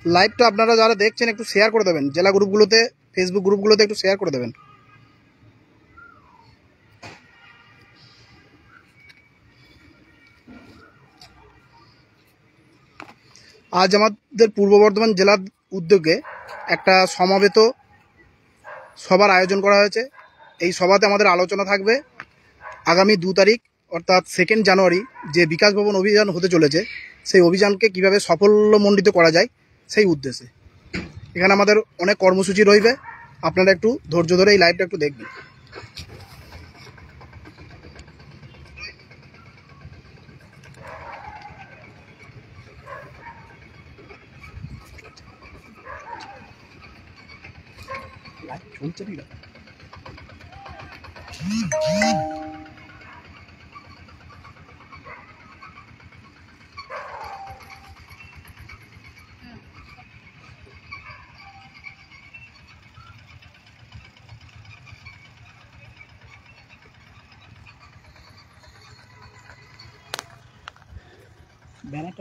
লাইভটা আপনারা যারা দেখছেন একটু শেয়ার করে দেবেন, জেলা গ্রুপগুলোতে, ফেসবুক গ্রুপগুলোতে একটু শেয়ার করে দেবেন। আজ আমাদের পূর্ব বর্ধমান জেলার উদ্যোগে একটা সমাবেত সভার আয়োজন করা হয়েছে। এই সভাতে আমাদের আলোচনা থাকবে আগামী 2 তারিখ অর্থাৎ 2 জানুয়ারি যে বিকাশ ভবন অভিযান হতে চলেছে, সেই অভিযানকে কিভাবে সাফল্যমণ্ডিত করা যায় সেই উদ্দেশ্যে। এখানে আমাদের অনেক কর্মসূচি রইবে, আপনারা একটু ধৈর্য ধরে এই লাইভটা একটু দেখবেন।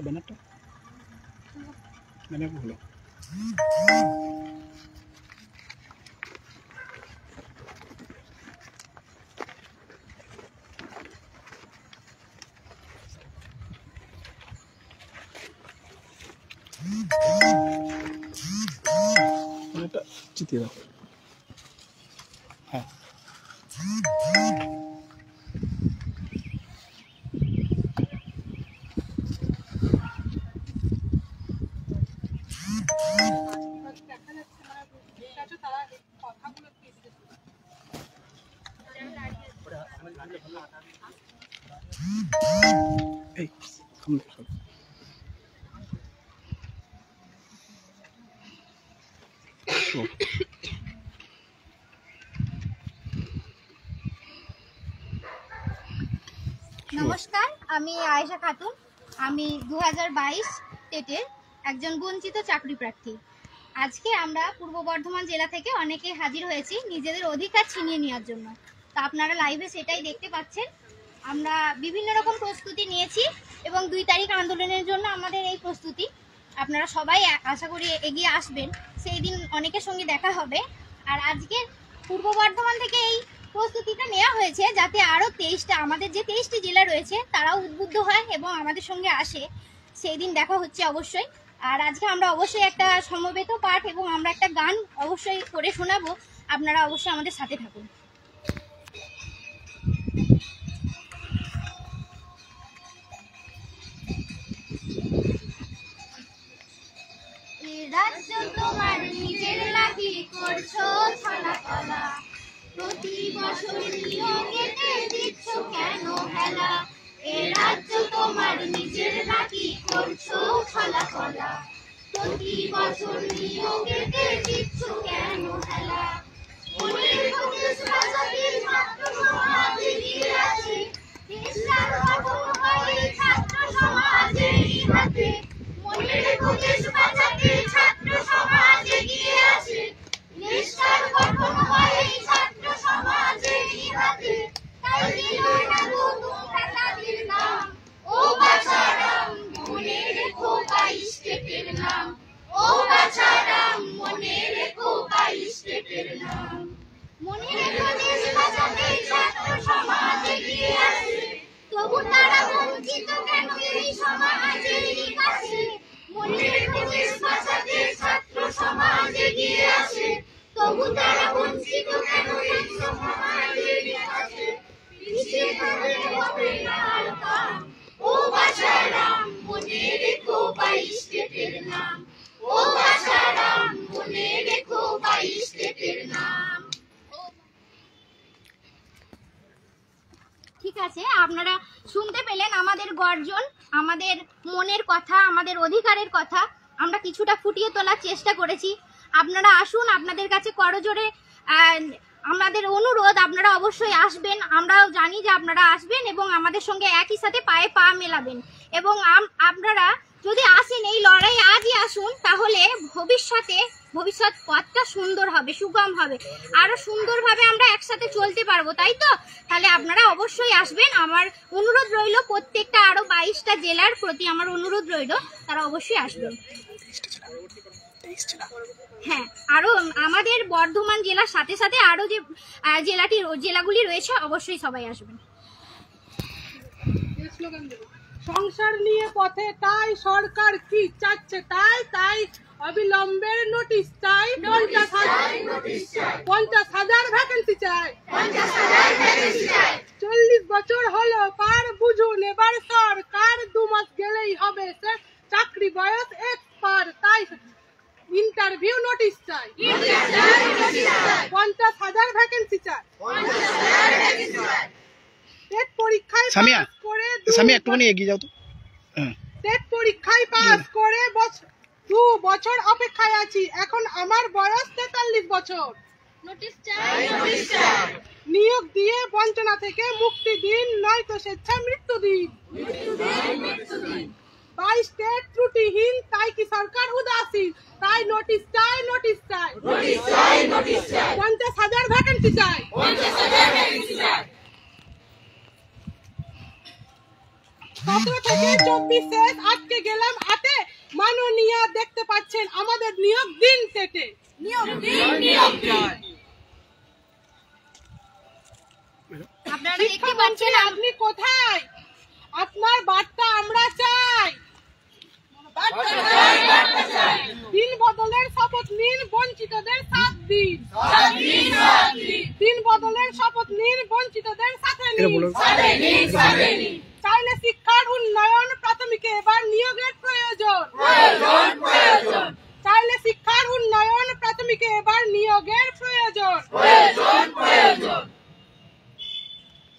ব্যানারটা হলো চিতিয়ে দাও। হ্যাঁ, এই নমস্কার, আমি আয়েশা খাতুন। আমি 2022 টেটের একজন বঞ্চিত চাকরি প্রার্থী। আজকে আমরা পূর্ব বর্ধমান জেলা থেকে অনেকে হাজির হয়েছি নিজেদের অধিকার ছিনিয়ে নেওয়ার জন্য। তো আপনারা লাইভে সেটাই দেখতে পাচ্ছেন। আমরা বিভিন্ন রকম প্রস্তুতি নিয়েছি এবং 2 তারিখ আন্দোলনের জন্য আমাদের এই প্রস্তুতি। আপনারা সবাই আশা করি এগিয়ে আসবেন, সেই দিন অনেকের সঙ্গে দেখা হবে। আর আজকে পূর্ব বর্ধমান থেকে এই প্রস্তুতিটা নেওয়া হয়েছে যাতে আরও 23টা, আমাদের যে 23টি জেলা রয়েছে তারাও উদ্বুদ্ধ হয় এবং আমাদের সঙ্গে আসে। সেই দিন দেখা হচ্ছে অবশ্যই। আর আজকে আমরা অবশ্যই একটা সমবেত পাঠ এবং আমরা একটা গান অবশ্যই করে শোনাবো, আপনারা অবশ্যই আমাদের সাথে থাকুন। রাজ্য তোমার নিজের নাকি করছো ছলাকলা, প্রতি বছর নিয়োগেতে দিচ্ছ কেন হেলা? এ রাজ্য তোমার নিজের নাকি করছো ছলাকলা, প্রতি বছর নিয়োগেতে দিচ্ছ কেন হেলা? মনের প্রদেশ বাজাতে ছাত্র সমাজ এগিয়ে আছে, দেশটার গঠন হয় ছাত্র সমাজেরই হাতে। মনের প্রদেশ বাজাতে ছাত্র সমাজ এগিয়ে আছে, দেশটার গঠন হয় ছাত্র সমাজেরই হাতে। তাই দিল না তোমরা তাদের নাম, ও বাছারাম মনে রেখো 22 স্টেপের নাম, ও বাছারাম মনে রেখো 22 স্টেপের নাম। মনের প্রদেশ বাজাতে ছাত্র সমাজ এগিয়ে আছে, তবু তারা বঞ্চিত কেন এই সমাজেরই কাছে? মনের প্রদেশ বাজাতে ছাত্র সমাজ এগিয়ে আছে, তবু তারা বঞ্চিত কেন এই সমাজেরই কাছে? পিছিয়ে থাকলে হবে না আর কাম, ও বাছারাম মনে রেখো 22 স্টেপের নাম, ও বাছারাম মনে রেখো 22 স্টেপের নাম। ঠিক আছে, আপনারা শুনতে পেলেন আমাদের গর্জন, আমাদের মনের কথা, আমাদের অধিকারের কথা আমরা কিছুটা ফুটিয়ে তোলার চেষ্টা করেছি। আপনারা আসুন, আপনাদের কাছে করজোড়ে আমাদের অনুরোধ, আপনারা অবশ্যই আসবেন। আমরাও জানি যে আপনারা আসবেন এবং আমাদের সঙ্গে একই সাথে পায়ে পা মেলাবেন। এবং আপনারা যদি আসেন, এই লড়াই আজই আসুন, তাহলে ভবিষ্যৎ পথটা সুন্দর হবে, সুগম হবে, আরো সুন্দরভাবে আমরা একসাথে চলতে পারবো, তাই তো? তাহলে আপনারা অবশ্যই আসবেন। আমার অনুরোধ রইল, প্রত্যেকটা আরো 22টা জেলার প্রতি আমার অনুরোধ রইল, তারা অবশ্যই আসবেন। 23 জেলা। হ্যাঁ, আরো আমাদের বর্ধমান জেলার সাথে সাথে আরো যে জেলাগুলি রয়েছে অবশ্যই সবাই আসবেন। সংসার নিয়ে পথে তাই সরকার কি চাচ্ছে তাই তাই অবিলম্বের নোটিশ চাই 50,000 ভ্যাকেন্সি চাই 40 বছর হলো পার বুঝুন এবার সরকার 2 মাস গেলেই হবে সে চাকরি বয়স এক্সপার তাই ইন্টারভিউ নোটিশ চাই 50,000 ভ্যাকেন্সি চাই টেট পরীক্ষায় সামিয়া পাস করে সামিয়া একটুখানি এগিয়ে যাও তো। টেট পরীক্ষায় পাস করে 2 বছর অপেক্ষায় আছি এখন আমার বয়স 43 বছর নোটিশ চাই, নোটিশ চাই। নিয়োগ দিয়ে বঞ্চনা থেকে মুক্তি দিন নয়তো স্বেচ্ছা মৃত্যু দিন 22 টেট ত্রুটিহীন তাই কি সরকার উদাসীন তাই নোটিশ চাই, নোটিশ চাই 50,000 ভ্যাকেন্সি চাই 17 থেকে 24 শেষ আজকে গেলাম হাতে মাননীয়া দেখতে পাচ্ছেন আমাদের নিয়োগ দিন কেটে আপনারা দেখতে পাচ্ছেন আপনি কোথায় আপনার বার্তা আমরা চাই দিন বদলের শপথ নিন বঞ্চিতদের সাথ দিন দিন বদলের শপথ নিন বঞ্চিতদের সাথে নিন চাইলে শিক্ষার উন্নয়ন প্রাথমিকে এবার নিয়োগের প্রয়োজন চাইলে শিক্ষার উন্নয়ন প্রাথমিকে এবার নিয়োগের প্রয়োজন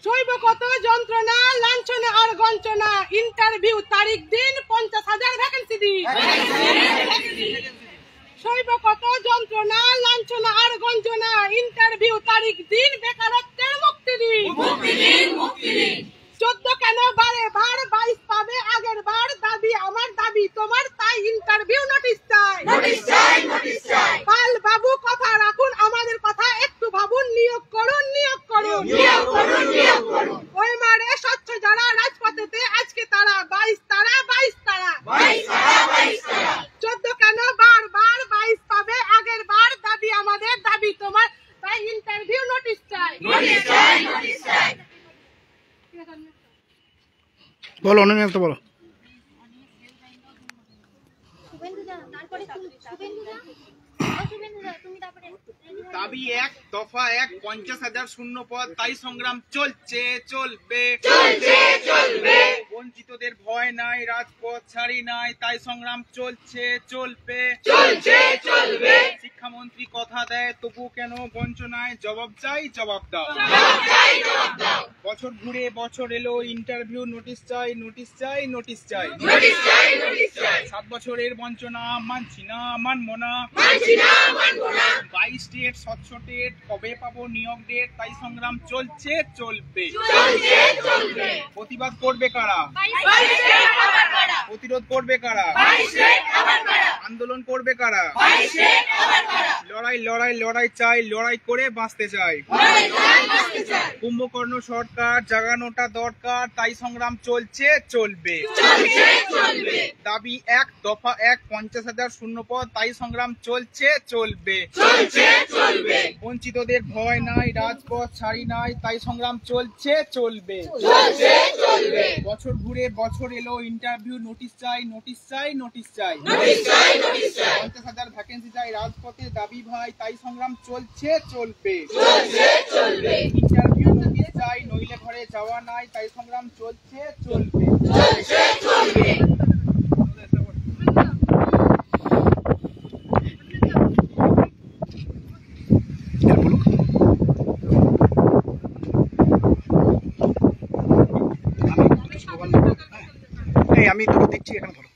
সইব কত যন্ত্রণা লাঞ্ছনা আর গঞ্চনা ইন্টারভিউ তারিখ দিন 50,000 ভ্যাকেন্সি দিন সইব কত যন্ত্রণা লাঞ্ছনা আর গঞ্চনা ইন্টারভিউ তারিখ দিন বেকারত্বের মুক্তি দিন 14 কেন বারে বার 22 পাবে আগের বার দাবি আমার দাবি তোমার তাই ইন্টারভিউ নোটিশ চাই পাল বাবু কথা রাখুন আমাদের কথা একটু ভাবুন নিয়োগ করুন ওই মারে স্বচ্ছ যারা রাজপথেতে আজকে তারা 22 তারা 14 কেন বার 22 পাবে আগের বার দাবি আমাদের দাবি তোমার তাই ইন্টারভিউ নোটিশ চাই বলো অনন্যা তো বলো। দাবি 1 দফা 1 50,000 শূন্য পদ তাই সংগ্রাম চলছে চলবে বঞ্চিতদের ভয় নাই রাজপথ ছাড়ি নাই তাই সংগ্রাম চলছে চলবে শিক্ষামন্ত্রী কথা দেয় তবু কেন বঞ্চনায় জবাব চাই জবাব দাও বছর ঘুরে বছর এলো ইন্টারভিউ নোটিশ চাই 7 বছরের বঞ্চনা মানছি না মানবো না 22 ডেট 17 ডেট কবে পাবো নিয়োগ ডেট তাই সংগ্রাম চলছে চলবে প্রতিবাদ করবে কারা প্রতিরোধ করবে কারা আন্দোলন করবে কারা লড়াই চাই লড়াই করে বাঁচতে চাই কুম্ভকর্ণ সরকার জাগানোটা দরকার তাই সংগ্রাম চলছে চলবে দাবি 1 দফা 1 50,000 শূন্য পদ তাই সংগ্রাম চলছে চলবে বঞ্চিতদের ভয় নাই রাজপথ ছাড়ি নাই তাই সংগ্রাম চলছে চলবে বছর ঘুরে বছর এলো ইন্টারভিউ নোটিশ চাই 50,000 ভ্যাকেন্সি চাই রাজপথে দাবি ভাই তাই সংগ্রাম চলছে চলবে ইন্টারভিউ নোটিশ চাই নইলে ঘরে যাওয়া নাই তাই সংগ্রাম চলছে চলবে আমি তোকে দেখছি এখানে ধরো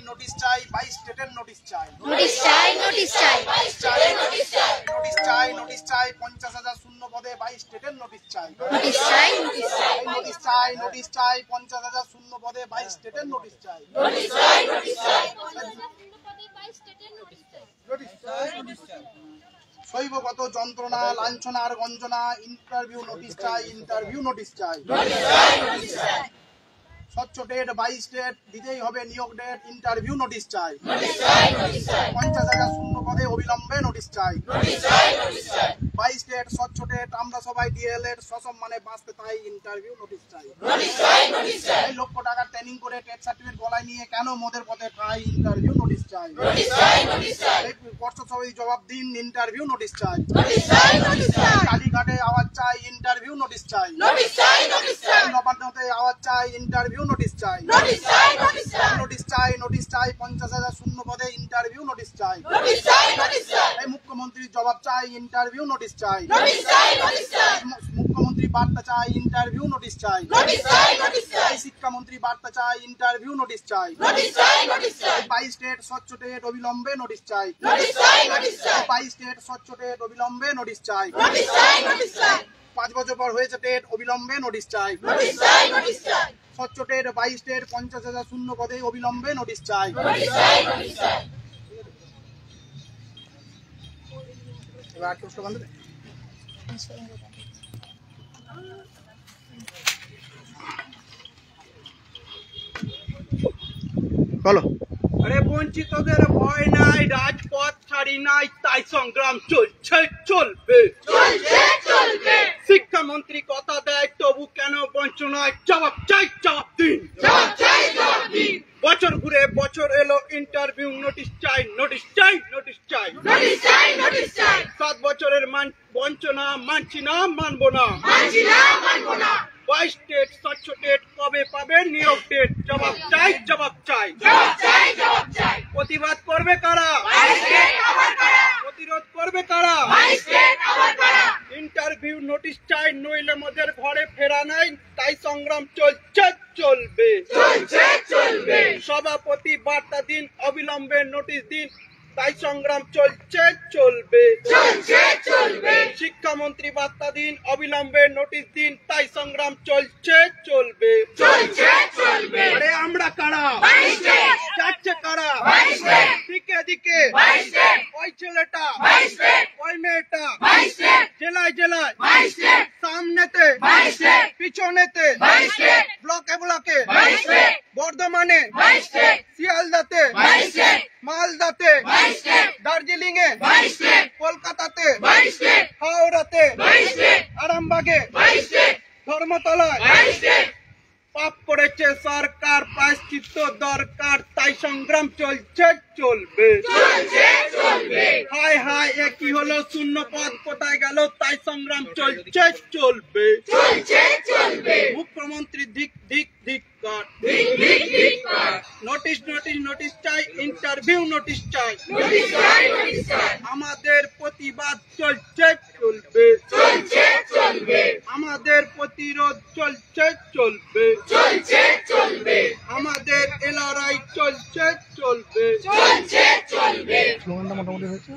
নোটিশ চাই 22 স্টেটের নোটিশ চাই 50,000 শূন্য পদে 22 স্টেটের নোটিশ চাই নোটিশ চাই 50,000 শূন্য পদে 22 স্টেটের নোটিশ চাই শৈবগত যন্ত্রণা, লাঞ্ছনা আর গঞ্জনা, ইন্টারভিউ নোটিশ চাই, ইন্টারভিউ নোটিশ চাই। স্বচ্ছ ডেট 22 ডেট দিতেই হবে, নিয়োগ ডেট, ইন্টারভিউ নোটিশ চাই। 50,000 শূন্য পদে অবিলম্বে নোটিশ চাই। 22 ডেট স্বচ্ছ ডেট, আমরা সবাই ডিএলএড সসম্মানে বাঁচতে তাই, ইন্টারভিউ নোটিশ চাই। 1 লক্ষ টাকা ট্রেনিং করে টেট সার্টিফিকেট গলায় নিয়ে কেন মোদের পথে ঠাই, ইন্টারভিউ নোটিশ চাই। পর্ষদ সভাপতি জবাব দিন, ইন্টারভিউ নোটিশ চাই। কালীঘাটে আওয়াজ চাই, ইন্টারভিউ নোটিশ চাই। নবান্নতে আওয়াজ চাই, ইন্টারভিউ নোটিশ চাই। নোটিশ চাই, নোটিশ চাই, 50,000 শূন্য পদে ইন্টারভিউ নোটিশ চাই। এই মুখ্যমন্ত্রীর জবাব চাই, ইন্টারভিউ নোটিশ চাই। মুখ্যমন্ত্রী বার্তা চাই, ইন্টারভিউ নোটিশ চাই। এই শিক্ষামন্ত্রী বার্তা চাই, ইন্টারভিউ নোটিশ চাই। 22 ডেট স্বচ্ছ ডেট অবিলম্বে নোটিশ চাই। 22 ডেট স্বচ্ছ ডেট অবিলম্বে নোটিশ চাই। 5 বছর পর হয়েছে ডেট, অবিলম্বে নোটিশ চাই। স্বচ্ছ ডেট 22 ডেট 50,000 শূন্য পদে অবিলম্বে নোটিশ চাই। এবার আর কেউ স্লোগান দেবে? বলো। আরে বঞ্চিতদের ভয় নাই, রাজপথ ছাড়ি নাই, তাই সংগ্রাম চলছে চলবে। শিক্ষামন্ত্রী কথা দেয়, তবু কেন বঞ্চনায়, জবাব চাই, জবাব দিন। বছর ঘুরে বছর এলো, ইন্টারভিউ নোটিশ চাই, নোটিশ চাই, নোটিশ চাই। 7 বছরের বঞ্চনা মানছি না, মানবো না। 22 ডেট স্বচ্ছ ডেট কবে পাবে, নিয়োগ ডেট, জবাব চাই, জবাব চাই। প্রতিবাদ করবে কারা, প্রতিরোধ করবে কারা? ইন্টারভিউ নোটিশ চাই, নইলে মোদের ঘরে ফেরা নাই, তাই সংগ্রাম চলছে চলবে। সভাপতি বার্তা দিন, অবিলম্বে নোটিশ দিন, তাই সংগ্রাম চলছে চলবে। শিক্ষামন্ত্রী বার্তা দিন, অবিলম্বে নোটিশ দিন, তাই সংগ্রাম চলছে চলবে। আরে আমরা কারা, যাচ্ছে কারা, দিকে দিকে ওই ছেলেটা, ওই মেয়েটা, জেলায় জেলায়, সামনেতে পিছনেতে, ব্লকে ব্লকে, বর্ধমানে, শিয়ালদাতে, মালদাতে, দার্জিলিং এ, কলকাতাতে, হাওড়াতে, আরামবাগে, ধর্মতলায় পাপ করেছে সরকার, প্রায়শ্চিত্ত দরকার, তাই সংগ্রাম চলছে চলবে। হায় হায় এ কি হলো, শূন্য পদ কোথায় গেল, তাই সংগ্রাম চলছে চলবে। মুখ্যমন্ত্রী ধিক ধিক ধিক্কার, নোটিশ নোটিশ নোটিশ চাই, ইন্টারভিউ নোটিশ চাই। আমাদের প্রতিবাদ চলছে চলবে, আমাদের প্রতিরোধ চলছে চলবে, আমাদের লড়াই চলছে চলবে। স্লোগানটা মোটামুটি হয়েছে।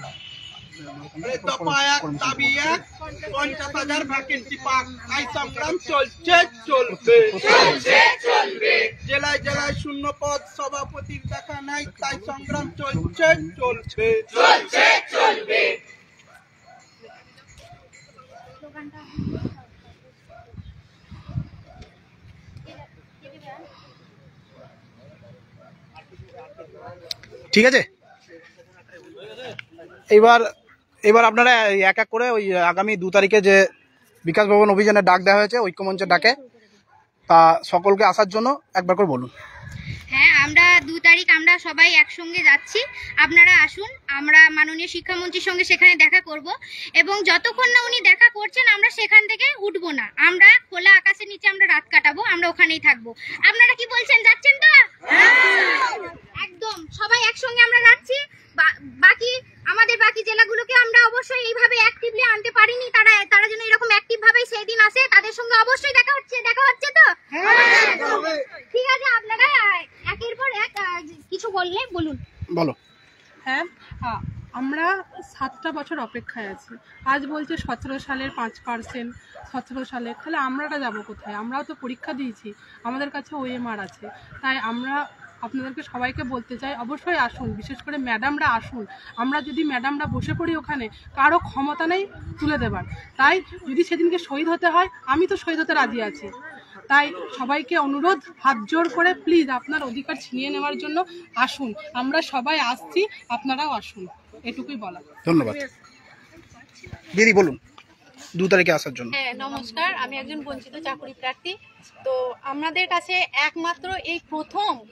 দফা 1 দাবি 1, 50,000 ভ্যাকেন্সি পাক, তাই সংগ্রাম চলছে চলবে। জেলায় জেলায় শূন্য পদ, সভাপতির দেখা নাই, তাই সংগ্রাম চলছে চলবে। ঠিক আছে, এবার আপনারা এক এক করে ওই আগামী 2 তারিখে যে বিকাশ ভবন অভিযানের ডাক দেওয়া হয়েছে, ঐক্যমঞ্চের ডাকে, তা সকলকে আসার জন্য একবার করে বলুন। হ্যাঁ, আমরা 2 তারিখ আমরা সবাই একসঙ্গে যাচ্ছি, আপনারা আসুন। আমরা মাননীয় শিক্ষামন্ত্রীর সঙ্গে সেখানে দেখা করব, এবং যতক্ষণ না উনি দেখা করছেন আমরা সেখান থেকে উঠবো না। আমরা খোলা আকাশের নিচে আমরা রাত কাটাবো, আমরা ওখানেই থাকবো। আপনারা কি বলছেন, যাচ্ছেন তো? একদম সবাই একসঙ্গে আমরা যাচ্ছি। বাকি আমাদের বাকি জেলাগুলোকে আমরা অবশ্যই এইভাবে অ্যাক্টিভলি আনতে পারিনি, তারা যেন এরকম অ্যাক্টিভ ভাবে সেই দিন আসে। তাদের সঙ্গে অবশ্যই দেখা হচ্ছে তো? ঠিক আছে, আপনারা একের পর এক কিছু বললে বলুন। বলো। হ্যাঁ, আমরা 7টা বছর অপেক্ষায় আছি। আজ বলছে 17 সালের 5%, 17 সালের, তাহলে আমরাটা যাবো কোথায়? আমরাও তো পরীক্ষা দিয়েছি, আমাদের কাছে OMR আছে। তাই আমরা আপনাদেরকে সবাইকে বলতে চাই অবশ্যই আসুন, বিশেষ করে ম্যাডামরা আসুন। আমরা যদি ম্যাডামরা বসে পড়ি ওখানে, কারো ক্ষমতা নেই তুলে দেবার। তাই যদি সেদিনকে শহীদ হতে হয়, আমি তো শহীদ হতে রাজি আছি। তাই সবাইকে অনুরোধ, হাত জোর করে প্লিজ আপনার অধিকার ছিনিয়ে নেওয়ার জন্য আসুন। আমরা সবাই আসছি, আপনারাও আসুন, এটুকুই বলা। ধন্যবাদ। দিদি বলুন 2 তারিখে আসার জন্য। হ্যাঁ, নমস্কার। আমি একজন বঞ্চিত চাকরি প্রার্থী। তো আমাদের কাছে একমাত্র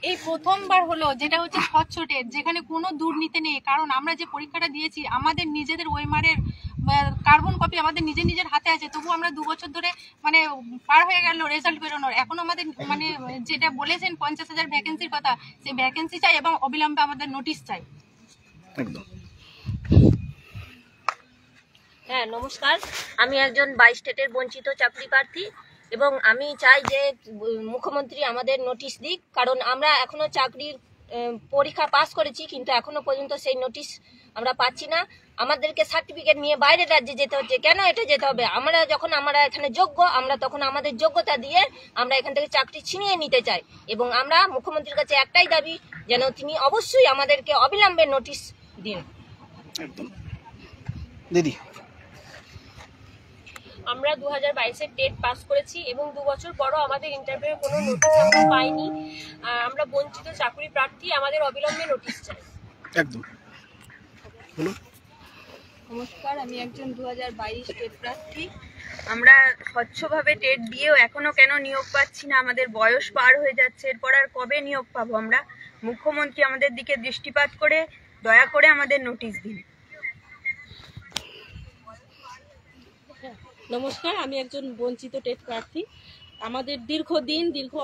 এই প্রথমবার হলো যেটা হচ্ছে স্বচ্ছ টেট, যেখানে কোনো দুর্নীতি নেই। কারণ আমরা যে পরীক্ষাটা দিয়েছি, আমাদের নিজেদের ওয়েমারের কার্বন কপি আমাদের নিজের হাতে আছে, তবু আমরা 2 বছর ধরে মানে পার হয়ে গেল রেজাল্ট বেরোনোর, এখন আমাদের মানে যেটা বলেছেন 50,000 ভ্যাকেন্সির কথা, সেই ভ্যাকেন্সি চাই এবং অবিলম্বে আমাদের নোটিশ চাই। একদম। হ্যাঁ, নমস্কার। আমি একজন 22 স্টেটের বঞ্চিত চাকরি প্রার্থী এবং আমি চাই যে মুখ্যমন্ত্রী আমাদের নোটিশ দিক। কারণ আমরা এখনো চাকরির পরীক্ষা পাস করেছি, কিন্তু এখনো পর্যন্ত সেই নোটিশ আমরা পাচ্ছি না। আমাদেরকে সার্টিফিকেট নিয়ে বাইরের রাজ্যে যেতে হচ্ছে। কেন এটা যেতে হবে? আমরা এখানে যোগ্য, আমরা তখন আমাদের যোগ্যতা দিয়ে আমরা এখান থেকে চাকরি ছিনিয়ে নিতে চাই। এবং আমরা মুখ্যমন্ত্রীর কাছে একটাই দাবি, যেন তিনি অবশ্যই আমাদেরকে অবিলম্বে নোটিশ দিন। একদম। দিদি, আমরা 2022-এর টেট পাস করেছি এবং 2 বছর পরও আমাদের ইন্টারভিউয়ের কোনো নোটিশ আমরা পাইনি। আমরা বঞ্চিত চাকরি প্রার্থী, আমাদের অবিলম্বে নোটিশ চাই। একদম বলুন। নমস্কার, আমি একজন 2022 টেট প্রার্থী। আমরা স্বচ্ছভাবে টেট দিয়েও এখনো কেন নিয়োগ পাচ্ছি না? আমাদের বয়স পার হয়ে যাচ্ছে, এরপর আর কবে নিয়োগ পাবো আমরা? মুখ্যমন্ত্রী আমাদের দিকে দৃষ্টিপাত করে দয়া করে আমাদের নোটিশ দিন। নমস্কার, আমি একজন বঞ্চিত টেট প্রার্থী। আমাদের দীর্ঘ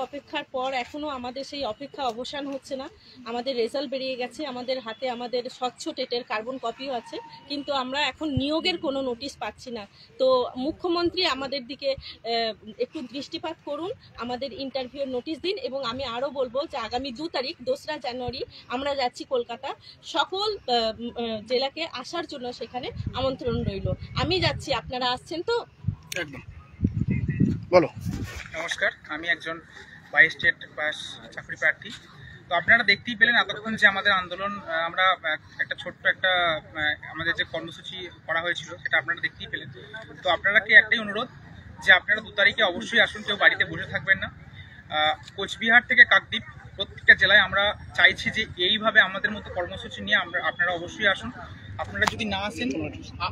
অপেক্ষার পর এখনও আমাদের সেই অপেক্ষা অবসান হচ্ছে না। আমাদের রেজাল্ট বেরিয়ে গেছে, আমাদের হাতে আমাদের স্বচ্ছ টেটের কার্বন কপিও আছে, কিন্তু আমরা এখন নিয়োগের কোনো নোটিশ পাচ্ছি না। তো মুখ্যমন্ত্রী আমাদের দিকে একটু দৃষ্টিপাত করুন, আমাদের ইন্টারভিউর নোটিশ দিন। এবং আমি আরও বলবো যে আগামী 2 তারিখ 2রা জানুয়ারি আমরা যাচ্ছি কলকাতা। সকল জেলাকে আসার জন্য সেখানে আমন্ত্রণ রইল। আমি যাচ্ছি, আপনারা আসছেন তো? একদম বলো। নমস্কার, আমি একজন 22 স্টেট পাস চাকরি প্রার্থী। তো আপনারা দেখতেই পেলেন এতক্ষণ যে আমাদের আন্দোলন, আমরা একটা ছোট্ট একটা আমাদের যে কর্মসূচি করা হয়েছিল সেটা আপনারা দেখতেই পেলেন। তো আপনারাকে একটাই অনুরোধ যে আপনারা 2 তারিখে অবশ্যই আসুন, কেউ বাড়িতে বসে থাকবেন না। কোচবিহার থেকে কাকদ্বীপ প্রত্যেকটা জেলায় আমরা চাইছি যে এইভাবে আমাদের মতো কর্মসূচি নিয়ে আপনারা অবশ্যই আসুন। আপনারা যদি না আসেন,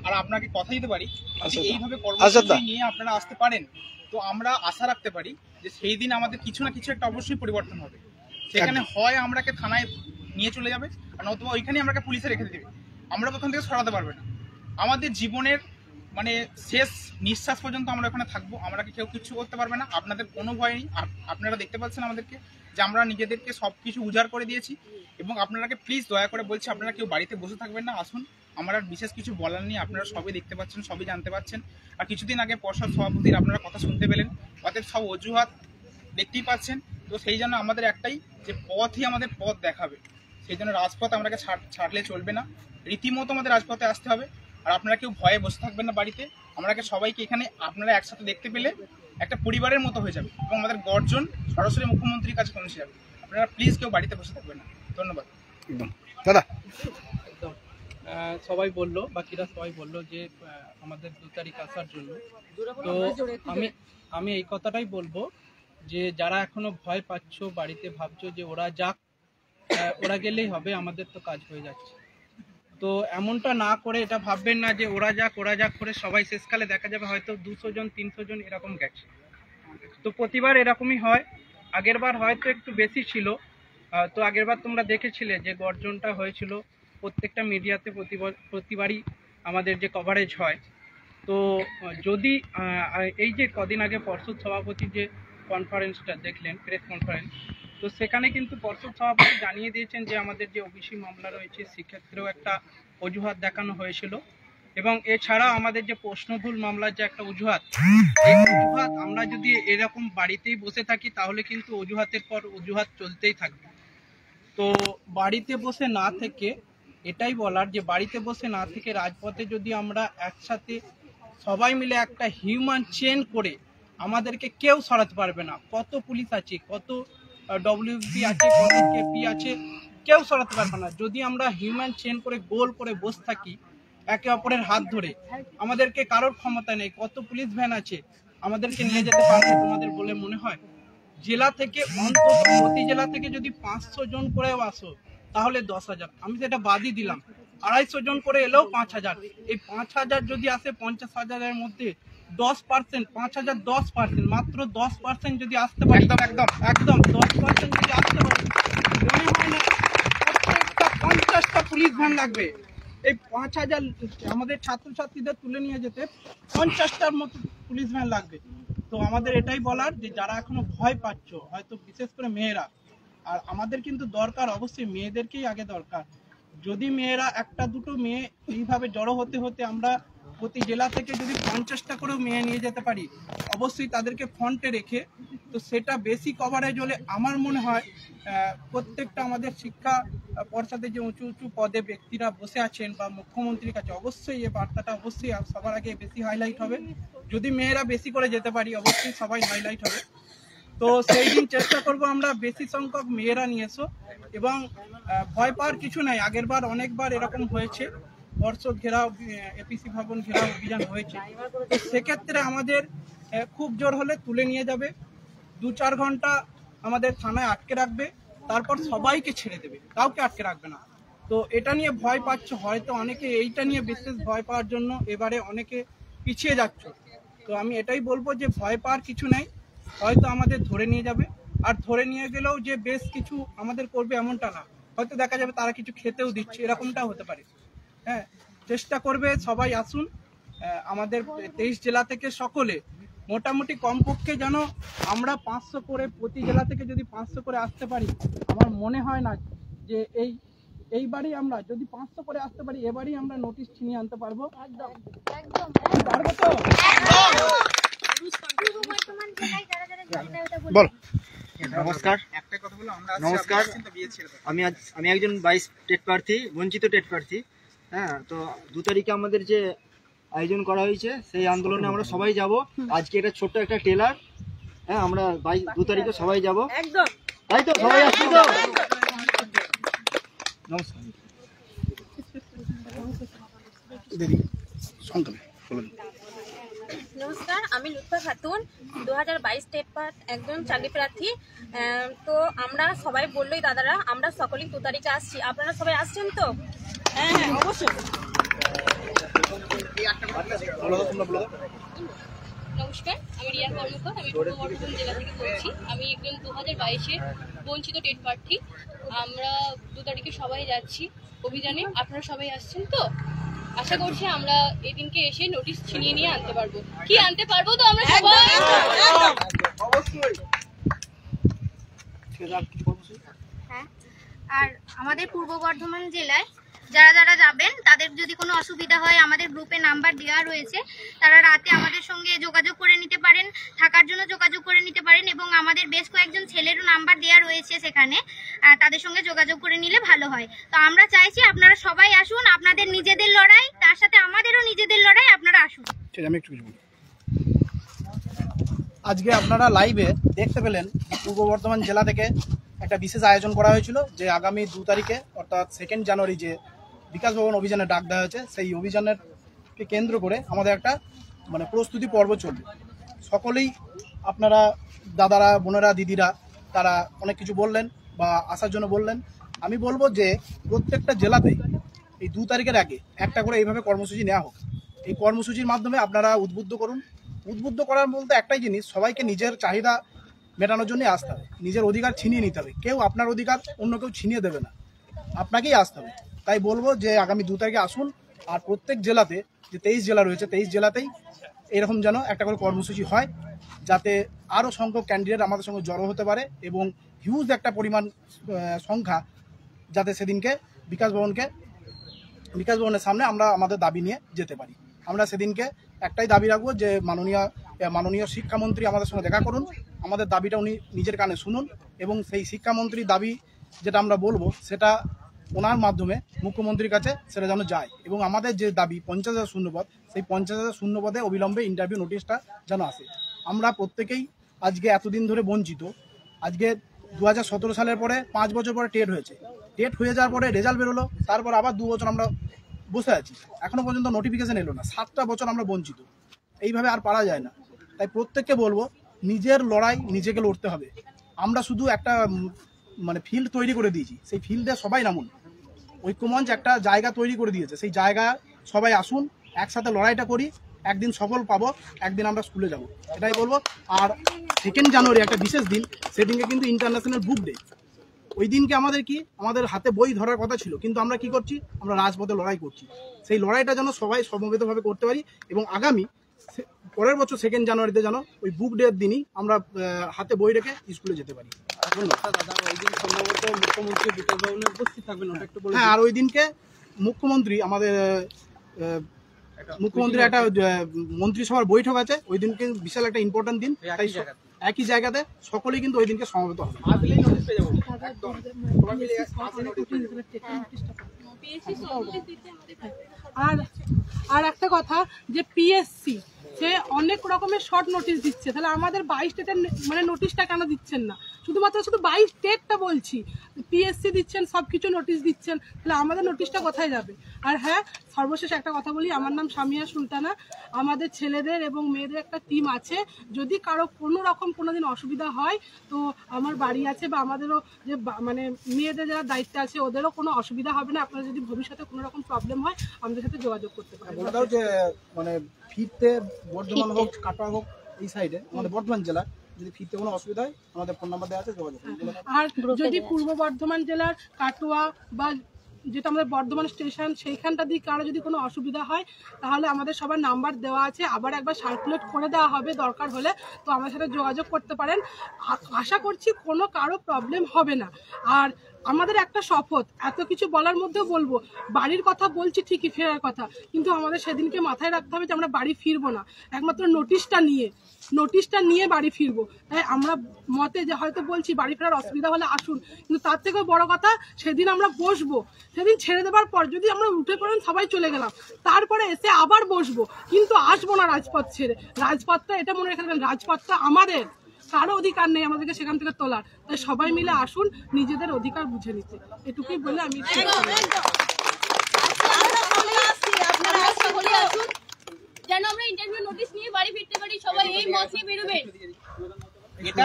আর আপনাকে কথা দিতে পারি যে এইভাবে কর্মসূচি নিয়ে আপনারা আসতে পারেন, তো আমরা আশা রাখতে পারি যে সেই দিন আমাদের কিছু না কিছু একটা অবশ্যই পরিবর্তন হবে। সেখানে হয় আমরাকে থানায় নিয়ে চলে যাবে, আর নতুবা ওইখানে আমরাকে পুলিশে রেখে দেবে। আমরা ওখান থেকে সরাতে পারবে না। আমাদের জীবনের মানে শেষ নিঃশ্বাস পর্যন্ত আমরা ওখানে থাকবো, আমরা কেউ কিছু করতে পারবে না। আপনাদের কোনো ভয় নেই। আপনারা দেখতে পাচ্ছেন আমাদেরকে যে আমরা নিজেদেরকে সব কিছু উজাড় করে দিয়েছি। এবং আপনারাকে প্লিজ দয়া করে বলছি, আপনারা কেউ বাড়িতে বসে থাকবেন না, আসুন। আমার আর বিশেষ কিছু বলার নেই, আপনারা সবই দেখতে পাচ্ছেন, সবই জানতে পাচ্ছেন। আর কিছুদিন আগে পর্ষদ সভাপতির আপনারা কথা শুনতে পেলেন, অতএব সব অজুহাত দেখতেই পাচ্ছেন। তো সেই জন্য আমাদের একটাই যে পথই আমাদের পথ দেখাবে, সেই জন্য রাজপথ আমাকে ছাড়লে চলবে না, রীতিমতো আমাদের রাজপথে আসতে হবে। আর আপনারা কেউ ভয়ে বসে থাকবেন না বাড়িতে। আমরাকে সবাইকে এখানে আপনারা একসাথে দেখতে পেলে একটা পরিবারের মতো হয়ে যাবে এবং আমাদের গর্জন সরাসরি মুখ্যমন্ত্রীর কাছে পৌঁছে যাবে। আপনারা প্লিজ কেউ বাড়িতে বসে থাকবেন না। ধন্যবাদ। একদম দাদা। একদম বাকিরা সবাই বললো যে আমাদের 2 তারিখ আসার জন্য। তো আমি এই কথাটাই বলবো যে যারা এখনো ভয় পাচ্ছ, বাড়িতে ভাবছো যে ওরা যাক, ওরা গেলেই হবে, আমাদের তো কাজ হয়ে যাচ্ছে। তো এমনটা না করে এটা ভাববেন না যে ওরা যাক করে সবাই শেষকালে দেখা যাবে হয়তো 200 জন 300 জন এরকম গেছে। তো প্রতিবার এরকমই হয়। আগের বার হয়তো একটু বেশি ছিল। তো আগের বার তোমরা দেখেছিলে যে গর্জনটা হয়েছিল প্রত্যেকটা মিডিয়াতে, প্রতিবারই আমাদের যে কভারেজ হয়। তো যদি এই যে কদিন আগে পর্ষদ সভাপতির যে কনফারেন্সটা দেখলেন, প্রেস কনফারেন্স, তো সেখানে কিন্তু পর্ষদ সভাপতি জানিয়ে দিয়েছেন যে আমাদের যে ওবিসি মামলা রয়েছে সেক্ষেত্রেও একটা অজুহাত দেখানো হয়েছিল। এবং এছাড়া আমাদের যে প্রশ্নভুল মামলার যে একটা অজুহাত, এই অজুহাত আমরা যদি এরকম বাড়িতেই বসে থাকি তাহলে কিন্তু অজুহাতের পর অজুহাত চলতেই থাকবে। তো বাড়িতে বসে না থেকে এটাই বলার যে বাড়িতে বসে না থেকে রাজপথে যদি আমরা একসাথে সবাই মিলে একটা হিউম্যান চেন করে, আমাদেরকে কেউ সরাতে পারবে না। কত পুলিশ আছে, কত ডব্লিউপি আছে, কত কেপি আছে, কেউ সরাতে পারবে না। যদি আমরা হিউম্যান চেন করে গোল করে বসে থাকি একে অপরের হাত ধরে, আমাদেরকে কারোর ক্ষমতা নেই। কত পুলিশ ভ্যান আছে, আমাদেরকে নিয়ে যেতে পারবে তোমাদের বলে মনে হয়? জেলা থেকে অন্তত প্রতি জেলা থেকে যদি 500 জন করেও আসো তাহলে 10,000, আমি সেটা বাদই দিলাম। 250 জন করে এলেও 5,000। এই 5,000 যদি আসে 50,000-এর মধ্যে 10%, 5,000 10%, মাত্র 10% যদি আসতে পারি, একদম 10% যদি আসতে পারি, মনে হয় না প্রত্যেকটা 50টা পুলিশ ভ্যান লাগবে। এই 5,000 আমাদের ছাত্রছাত্রীদের তুলে নিয়ে যেতে 50টার মতো পুলিশ ভ্যান লাগবে। তো আমাদের এটাই বলার যে যারা এখনো ভয় পাচ্ছ, হয়তো বিশেষ করে মেয়েরা, আর আমাদের কিন্তু দরকার অবশ্যই মেয়েদেরকেই আগে দরকার। যদি মেয়েরা একটা দুটো মেয়ে এইভাবে জড়ো হতে হতে আমরা প্রতি জেলা থেকে যদি 50টা করেও মেয়ে নিয়ে যেতে পারি, অবশ্যই তাদেরকে ফ্রন্টে রেখে, তো সেটা বেশি কভারেজ হলে আমার মনে হয় প্রত্যেকটা আমাদের শিক্ষা পর্ষদে যে উঁচু উঁচু পদে ব্যক্তিরা বসে আছেন বা মুখ্যমন্ত্রীর কাছে অবশ্যই এই বার্তাটা অবশ্যই সবার আগে বেশি হাইলাইট হবে। যদি মেয়েরা বেশি করে যেতে পারি অবশ্যই সবাই হাইলাইট হবে। তো সেই দিন চেষ্টা করব আমরা বেশি সংখ্যক মেয়েরা নিয়ে এসো, এবং ভয় পাওয়ার কিছু নাই। আগের বার অনেকবার এরকম হয়েছে, বর্ষক ঘেরাও, এপিসি ভবন ঘেরাও অভিযান হয়েছে। তো সেক্ষেত্রে আমাদের খুব জোর হলে তুলে নিয়ে যাবে, 2-4 ঘন্টা আমাদের থানায় আটকে রাখবে, তারপর সবাইকে ছেড়ে দেবে, কাউকে আটকে রাখবে না। তো এটা নিয়ে ভয় পাচ্ছ, হয়তো অনেকে এইটা নিয়ে বিশেষ ভয় পাওয়ার জন্য এবারে অনেকে পিছিয়ে যাচ্ছ। তো আমি এটাই বলবো যে ভয় পাওয়ার কিছু নাই, হয়তো আমাদের ধরে নিয়ে যাবে, আর ধরে নিয়ে গেলেও যে বেশ কিছু আমাদের করবে এমনটা না, হয়তো দেখা যাবে তারা কিছু খেতেও দিচ্ছে, এরকমটাও হতে পারে। হ্যাঁ, চেষ্টা করবে সবাই আসুন। আমাদের 23 জেলা থেকে সকলে মোটামুটি কমপক্ষে যেন আমরা 500 করে, প্রতি জেলা থেকে যদি 500 করে আসতে পারি, আমার মনে হয় না যে এইবারই আমরা যদি 500 করে আসতে পারি, এবারই আমরা নোটিশ ছিনিয়ে আনতে পারবো। পারবো তো? বল। নমস্কার, নমস্কার। আমি একজন 22 টেট প্রার্থী, বঞ্চিত টেট প্রার্থী। হ্যাঁ, তো 2 তারিখে আমাদের যে আয়োজন করা হয়েছে সেই আন্দোলনে আমরা সবাই যাব। আজকে এটা ছোট্ট একটা টেলার। হ্যাঁ, আমরা 2 তারিখে সবাই যাব, একদম, তাই তো? সবাই আসছি তো? নমস্কার। নমস্কার, আমি লুৎফা খাতুন, 2022 টেট পাস একজন চাকরি প্রার্থী। তো আমরা সবাই বললোই দাদারা, আমরা সকলেই 2 তারিখে আসছি। আপনারা সবাই আসছেন তো? হ্যাঁ হ্যাঁ অবশ্যই। নমস্কার, আমি রিয়া কর্মকার, আমি পূর্ব বর্ধমান জেলা থেকে বলছি। আমি একজন 2022-এর বঞ্চিত টেট প্রার্থী। আমরা 2 তারিখে সবাই যাচ্ছি অভিযানে। আপনারা সবাই আসছেন তো? আশা করছি আমরা এই দিনকে এসে নোটিশ ছিনিয়ে নিয়ে আনতে পারবো। কি আনতে পারবো তো আমরা সবাই? হ্যাঁ, আর আমাদের পূর্ব বর্ধমান জেলায় যারা যারা যাবেন তাদের যদি কোনো অসুবিধা হয়, আমাদের গ্রুপে নাম্বার দেওয়া রয়েছে, তারা রাতে আমাদের সঙ্গে যোগাযোগ করে নিতে পারেন, থাকার জন্য যোগাযোগ করে নিতে পারেন, এবং আমাদের বেশ কয়েকজন ছেলেরও নাম্বার দেওয়া রয়েছে সেখানে, তাদের সঙ্গে যোগাযোগ করে নিলে ভালো হয়। তো আমরা চাইছি আপনারা সবাই আসুন, আপনাদের নিজেদের লড়াই, তার সাথে আমাদেরও নিজেদের লড়াই, আপনারা আসুন। আমি একটু কিছু বলি। আজকে আপনারা লাইভে দেখতে পেলেন পূর্ব বর্ধমান জেলা থেকে একটা বিশেষ আয়োজন করা হয়েছিল, যে আগামী 2 তারিখে অর্থাৎ 2 জানুয়ারি যে বিকাশ ভবন অভিযানে ডাক দেওয়া হয়েছে, সেই অভিযানেরকে কেন্দ্র করে আমাদের একটা প্রস্তুতি পর্ব চলবে। সকলেই আপনারা দাদারা, বোনেরা, দিদিরা, তারা অনেক কিছু বললেন বা আসার জন্য বললেন। আমি বলবো যে প্রত্যেকটা জেলাতেই এই 2 তারিখের আগে একটা করে এইভাবে কর্মসূচি নেওয়া হোক। এই কর্মসূচির মাধ্যমে আপনারা উদ্বুদ্ধ করুন। উদ্বুদ্ধ করার বলতে একটাই জিনিস, সবাইকে নিজের চাহিদা মেটানোর জন্য আসতে হবে, নিজের অধিকার ছিনিয়ে নিতে হবে। কেউ আপনার অধিকার অন্য কেউ ছিনিয়ে দেবে না, আপনাকেই আসতে হবে। তাই বলবো যে আগামী 2 তারিখে আসুন, আর প্রত্যেক জেলাতে যে 23 জেলা রয়েছে, 23 জেলাতেই এরকম যেন একটা করে কর্মসূচি হয়, যাতে আরও সংখ্যক ক্যান্ডিডেট আমাদের সঙ্গে জড়ো হতে পারে, এবং হিউজ একটা পরিমাণ সংখ্যা যাতে সেদিনকে বিকাশ ভবনের সামনে আমরা আমাদের দাবি নিয়ে যেতে পারি। আমরা সেদিনকে একটাই দাবি রাখবো যে মাননীয় শিক্ষামন্ত্রী আমাদের সঙ্গে দেখা করুন, আমাদের দাবিটা উনি নিজের কানে শুনুন, এবং সেই শিক্ষামন্ত্রীর দাবি যেটা আমরা বলবো সেটা ওনার মাধ্যমে মুখ্যমন্ত্রীর কাছে সেটা যেন যায়, এবং আমাদের যে দাবি 50,000 শূন্যপদ, সেই 50,000 শূন্যপদে অবিলম্বে ইন্টারভিউ নোটিশটা যেন আসে। আমরা প্রত্যেকেই আজকে এতদিন ধরে বঞ্চিত। আজকে 2017 সালের পরে 5 বছর পরে টেট হয়েছে। টেট হয়ে যাওয়ার পরে রেজাল্ট বেরোলো, তারপর আবার 2 বছর আমরা বসে আছি, এখনো পর্যন্ত নোটিফিকেশন এলো না। 7টা বছর আমরা বঞ্চিত। এইভাবে আর পারা যায় না। তাই প্রত্যেককে বলবো, নিজের লড়াই নিজেকে লড়তে হবে। আমরা শুধু একটা মানে ফিল্ড তৈরি করে দিয়েছি, সেই ফিল্ডে সবাই নামুন। ঐক্যমঞ্চ একটা জায়গা তৈরি করে দিয়েছে, সেই জায়গায় সবাই আসুন, একসাথে লড়াইটা করি। একদিন সফল পাবো, একদিন আমরা স্কুলে যাব, এটাই বলবো। আর 2 জানুয়ারি একটা বিশেষ দিন, সেদিনকে কিন্তু ইন্টারন্যাশনাল বুক ডে। ওই দিনকে আমাদের হাতে বই ধরার কথা ছিল, কিন্তু আমরা কি করছি, আমরা রাজপথে লড়াই করছি। সেই লড়াইটা যেন সবাই সমবেতভাবে করতে পারি এবং আগামী পরের বছর 2 জানুয়ারিতে যেন ওই বুক ডে এর দিনই আমরা হাতে বই রেখে স্কুলে যেতে পারি। হ্যাঁ, আর ওই দিনকে মুখ্যমন্ত্রী একটা মন্ত্রিসভার বৈঠক আছে। ওই দিনকে বিশাল একটা ইম্পর্টেন্ট দিন, তাই একই জায়গাতে সকলেই কিন্তু ওই দিনকে সমবেত হবে। আর একটা কথা, যে পিএসসি সে অনেক রকমের শর্ট নোটিশ দিচ্ছে, তাহলে আমাদের 22 স্টেটের মানে নোটিশটা কেন দিচ্ছেন না? শুধু 22 স্টেটটা বলছি, পিএসসি দিচ্ছেন, সব কিছু নোটিশ দিচ্ছেন, তাহলে আমাদের নোটিশটা কোথায় যাবে? আর হ্যাঁ, সর্বশেষ একটা কথা বলি, আমার নাম সামিয়া সুলতানা। আমাদের ছেলেদের এবং মেয়েদের একটা টিম আছে। যদি কারো কোনো রকম কোনোদিন অসুবিধা হয়, তো আমার বাড়ি আছে, বা আমাদেরও যে মানে মেয়েদের যারা দায়িত্বে আছে ওদেরও কোনো অসুবিধা হবে না। আপনারা যদি ভবিষ্যতে কোনো রকম প্রবলেম হয় আমাদের সাথে যোগাযোগ করতে পারেন। মানে ফিরতে বর্ধমান হোক, কাটোয়া হোক, এই সাইডে আমাদের বর্ধমান জেলা যদি ফিরতে কোনো অসুবিধা হয়, আমাদের ফোন নাম্বার দেওয়া আছে, যোগাযোগ। আর যদি পূর্ব বর্ধমান জেলার কাটোয়া বা যেটা আমাদের বর্ধমান স্টেশন, সেইখানটা দিয়ে কারো যদি কোনো অসুবিধা হয়, তাহলে আমাদের সবার নাম্বার দেওয়া আছে, আবার একবার সার্কুলেট করে দেওয়া হবে দরকার হলে, তো আমাদের সাথে যোগাযোগ করতে পারেন। আশা করছি কোনো কারো প্রবলেম হবে না। আর আমাদের একটা শপথ, এত কিছু বলার মধ্যেও বলবো, বাড়ির কথা বলছি ঠিকই, ফেরার কথা, কিন্তু আমাদের সেদিনকে মাথায় রাখতে হবে যে আমরা বাড়ি ফিরবো না, একমাত্র নোটিশটা নিয়ে বাড়ি ফিরবো। তাই আমরা মতে যে হয়তো বলছি বাড়ি ফেরার অসুবিধা হলে আসুন, কিন্তু তার থেকেও বড় কথা, সেদিন আমরা বসবো। সেদিন ছেড়ে দেওয়ার পর যদি আমরা উঠে পড়েন সবাই চলে গেলাম, তারপরে এসে আবার বসবো, কিন্তু আসবো না রাজপথ ছেড়ে। রাজপথটা, এটা মনে রাখবেন, রাজপথটা আমাদের, কারো অধিকার নেই আমাদেরকে সেখান থেকে তোলার। তাই সবাই মিলে আসুন নিজেদের অধিকার বুঝে নিতে, এটুকুই বলে আমি যেন আমরা ইন্টারভিউ নোটিশ নিয়ে বাড়ি ফিরতে পারি, সবাই এই মত নিয়ে বেরোবেন। এটা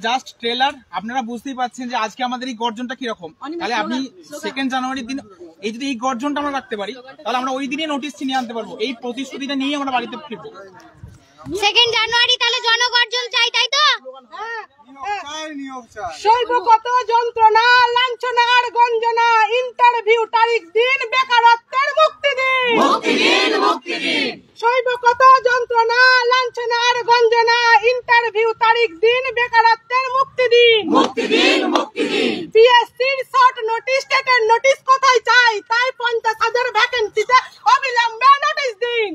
জাস্ট ট্রেলার। আপনারা বুঝতেই পারছেন যে আজকে আমাদের এই গর্জনটা কিরকম। তাহলে আপনি 2 জানুয়ারির দিন এই যদি এই গর্জনটা আমরা রাখতে পারি, তাহলে আমরা ওই দিনে নোটিশ নিয়ে আনতে পারবো। এই প্রতিশ্রুতিটা নিয়ে আমরা বাড়িতে ফিরবো। 2 জানুয়ারি তাহলে জনগর্জন চাই, তাই তো? সইব কত যন্ত্রণা, লাঞ্ছনার গঞ্জনা, ইন্টারভিউ তারিখ দিন, বেকারত্বের মুক্তি দিন। সইব কত যন্ত্রণা, লাঞ্ছনার গঞ্জনা, ইন্টারভিউ তারিখ দিন, বেকারত্বের মুক্তি দিন। পিএসসির শর্ট নোটিশ, স্টেটের নোটিশ কোথায় চাই? তাই 50,000 ভ্যাকেন্সিতে অবিলম্বে নোটিশ দিন।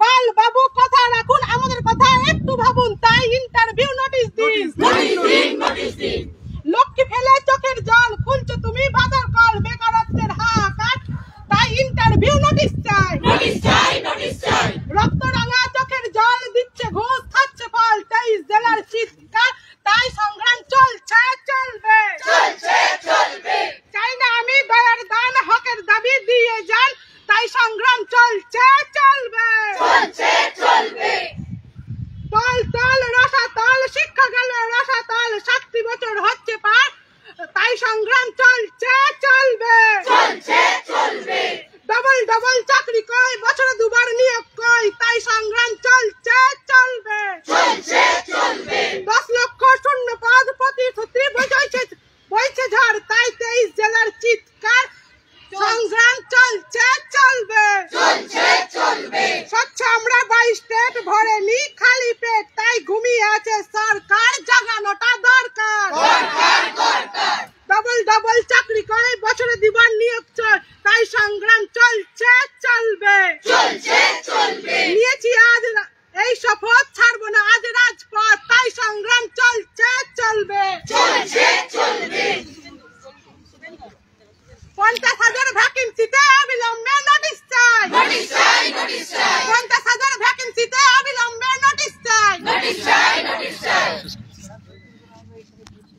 পাল বাবু কথা রাখুন, আমাদের কথা একটু ভাবুন, তাই ইন্টারভিউ নোটিশ দিন। লক্ষ্মী ফেলে চোখের জল, খুলছো তুমি বাজার কল, বেকারত্বের হাহাকার, তাই ইন্টারভিউ নোটিশ চাই। রক্ত রাঙা চোখের জল, দিচ্ছে ঘুষ, খাচ্ছে ফল, 23 জেলার শীতকাল, তাই সংগ্রাম চলছে, চলবে।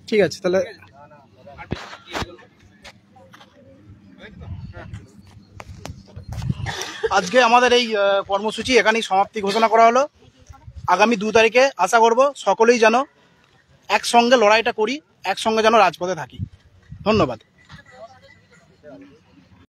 ঠিক আছে, তাহলে আজকে আমাদের এই কর্মসূচি এখানেই সমাপ্তি ঘোষণা করা হলো। আগামী 2 তারিখে আশা করব সকলেই যেন একসঙ্গে লড়াইটা করি, একসঙ্গে যেন রাজপথে থাকি। ধন্যবাদ।